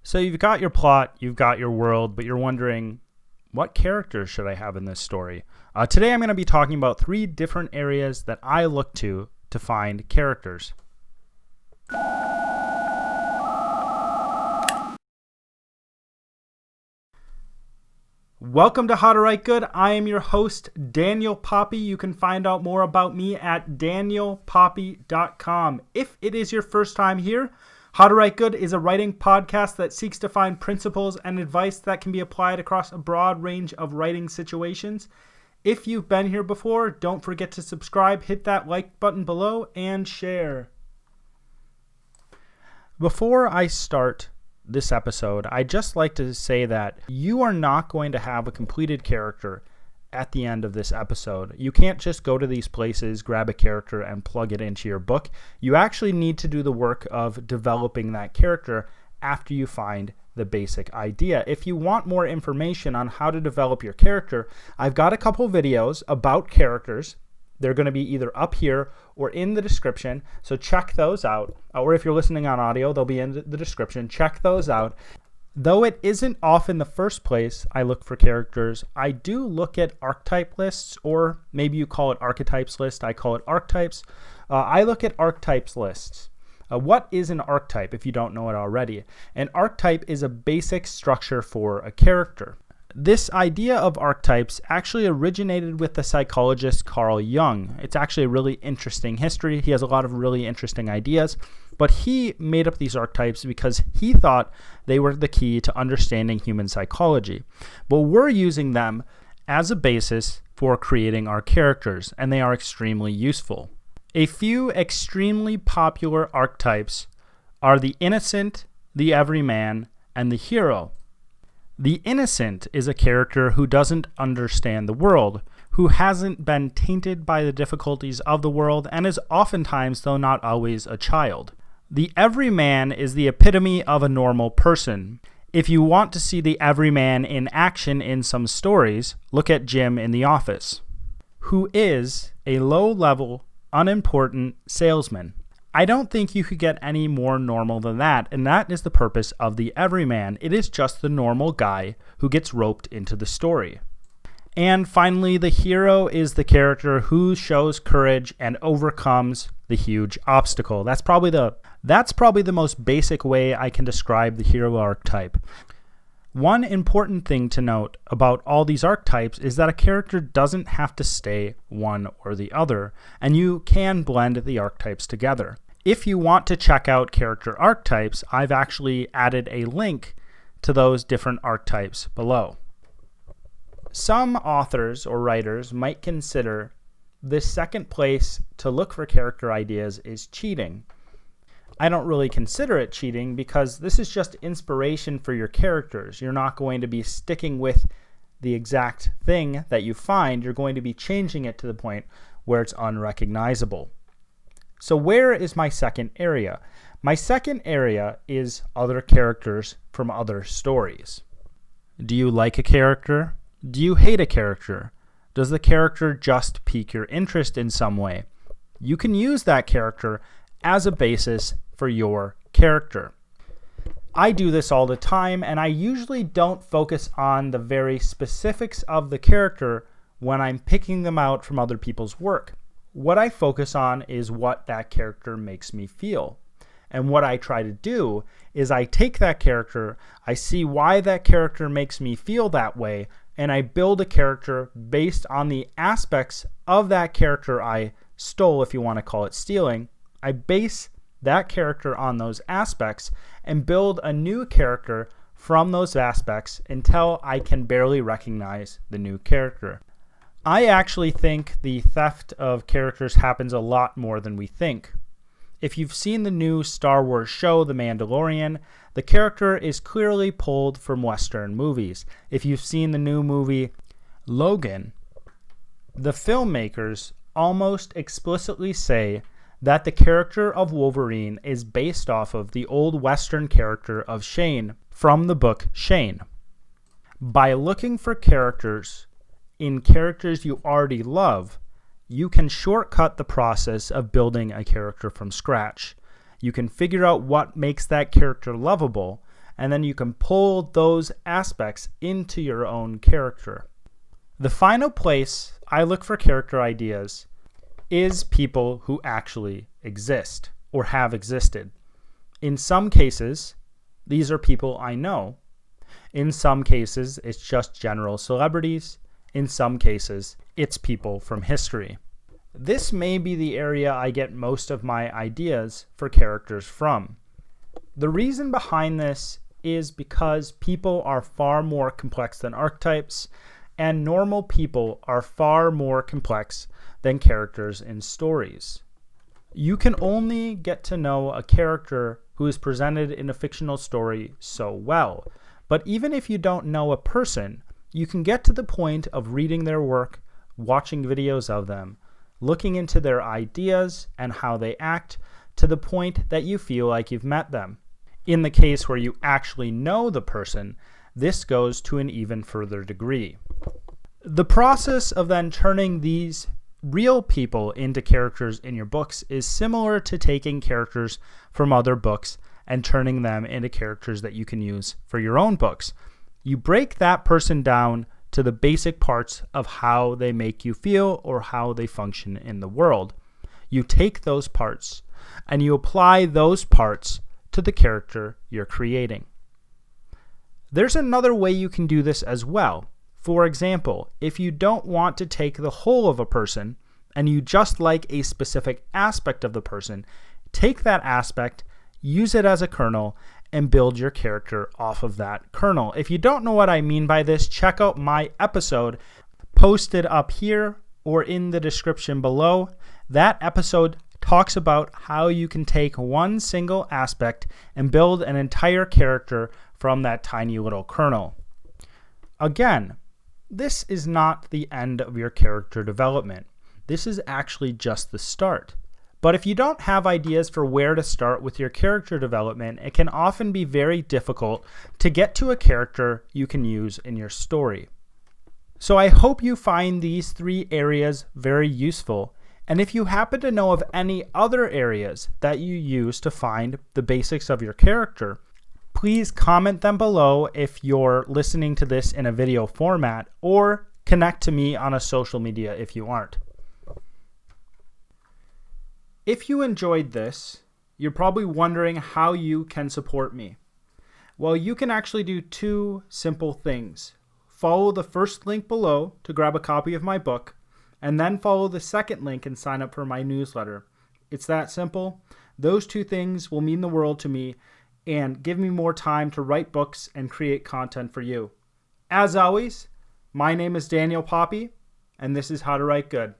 So you've got your plot, you've got your world, but you're wondering, what characters should I have in this story? Today I'm going to be talking about 3 different areas that I look to find characters. Welcome to How to Write Good. I am your host, Daniel Poppy. You can find out more about me at danielpoppy.com. If it is your first time here, How to Write Good is a writing podcast that seeks to find principles and advice that can be applied across a broad range of writing situations. If you've been here before, don't forget to subscribe, hit that like button below, and share. Before I start this episode, I'd just like to say that you are not going to have a completed character at the end of this episode. You can't just go to these places, grab a character, and plug it into your book. You actually need to do the work of developing that character after you find the basic idea. If you want more information on how to develop your character, I've got a couple videos about characters. They're going to be either up here or in the description, so check those out. Or if you're listening on audio, they'll be in the description. Check those out. Though it isn't often the first place I look for characters, I do look at archetype lists, or maybe you call it archetypes list. I call it archetypes. I look at archetypes lists. What is an archetype if you don't know it already? An archetype is a basic structure for a character. This idea of archetypes actually originated with the psychologist Carl Jung. It's actually a really interesting history. He has a lot of really interesting ideas, but he made up these archetypes because he thought they were the key to understanding human psychology. But we're using them as a basis for creating our characters, and they are extremely useful. A few extremely popular archetypes are the innocent, the everyman, and the hero. The innocent is a character who doesn't understand the world, who hasn't been tainted by the difficulties of the world, and is oftentimes, though not always, a child. The everyman is the epitome of a normal person. If you want to see the everyman in action in some stories, look at Jim in The Office, who is a low-level, unimportant salesman. I don't think you could get any more normal than that, and that is the purpose of the everyman. It is just the normal guy who gets roped into the story. And finally, the hero is the character who shows courage and overcomes the huge obstacle. That's probably the most basic way I can describe the hero archetype. One important thing to note about all these archetypes is that a character doesn't have to stay one or the other, and you can blend the archetypes together. If you want to check out character archetypes, I've actually added a link to those different archetypes below. Some authors or writers might consider the second place to look for character ideas is cheating. I don't really consider it cheating because this is just inspiration for your characters. You're not going to be sticking with the exact thing that you find. You're going to be changing it to the point where it's unrecognizable. So where is my second area? My second area is other characters from other stories. Do you like a character? Do you hate a character? Does the character just pique your interest in some way? You can use that character as a basis for your character. I do this all the time, and I usually don't focus on the very specifics of the character when I'm picking them out from other people's work. What I focus on is what that character makes me feel. And what I try to do is I take that character, I see why that character makes me feel that way, and I build a character based on the aspects of that character I stole, if you want to call it stealing. I base that character on those aspects and build a new character from those aspects until I can barely recognize the new character. I actually think the theft of characters happens a lot more than we think. If you've seen the new Star Wars show, The Mandalorian, the character is clearly pulled from Western movies. If you've seen the new movie Logan, the filmmakers almost explicitly say that the character of Wolverine is based off of the old Western character of Shane from the book Shane. By looking for characters in characters you already love, you can shortcut the process of building a character from scratch. You can figure out what makes that character lovable, and then you can pull those aspects into your own character. The final place I look for character ideas is people who actually exist or have existed. In some cases, these are people I know. In some cases, it's just general celebrities. In some cases, it's people from history. This may be the area I get most of my ideas for characters from. The reason behind this is because people are far more complex than archetypes, and normal people are far more complex than characters in stories. You can only get to know a character who is presented in a fictional story so well. But even if you don't know a person, you can get to the point of reading their work, watching videos of them, looking into their ideas and how they act, to the point that you feel like you've met them. In the case where you actually know the person, this goes to an even further degree. The process of then turning these real people into characters in your books is similar to taking characters from other books and turning them into characters that you can use for your own books. You break that person down to the basic parts of how they make you feel or how they function in the world. You take those parts and you apply those parts to the character you're creating. There's another way you can do this as well. For example, if you don't want to take the whole of a person and you just like a specific aspect of the person, take that aspect, use it as a kernel, and build your character off of that kernel. If you don't know what I mean by this, check out my episode posted up here or in the description below. That episode talks about how you can take one single aspect and build an entire character from that tiny little kernel. Again, this is not the end of your character development. This is actually just the start. But if you don't have ideas for where to start with your character development, it can often be very difficult to get to a character you can use in your story. So I hope you find these 3 areas very useful. And if you happen to know of any other areas that you use to find the basics of your character, please comment them below if you're listening to this in a video format, or connect to me on a social media if you aren't. If you enjoyed this, you're probably wondering how you can support me. Well, you can actually do 2 simple things. Follow the first link below to grab a copy of my book, and then follow the second link and sign up for my newsletter. It's that simple. Those 2 things will mean the world to me and give me more time to write books and create content for you. As always, my name is Daniel Poppy, and this is How to Write Good.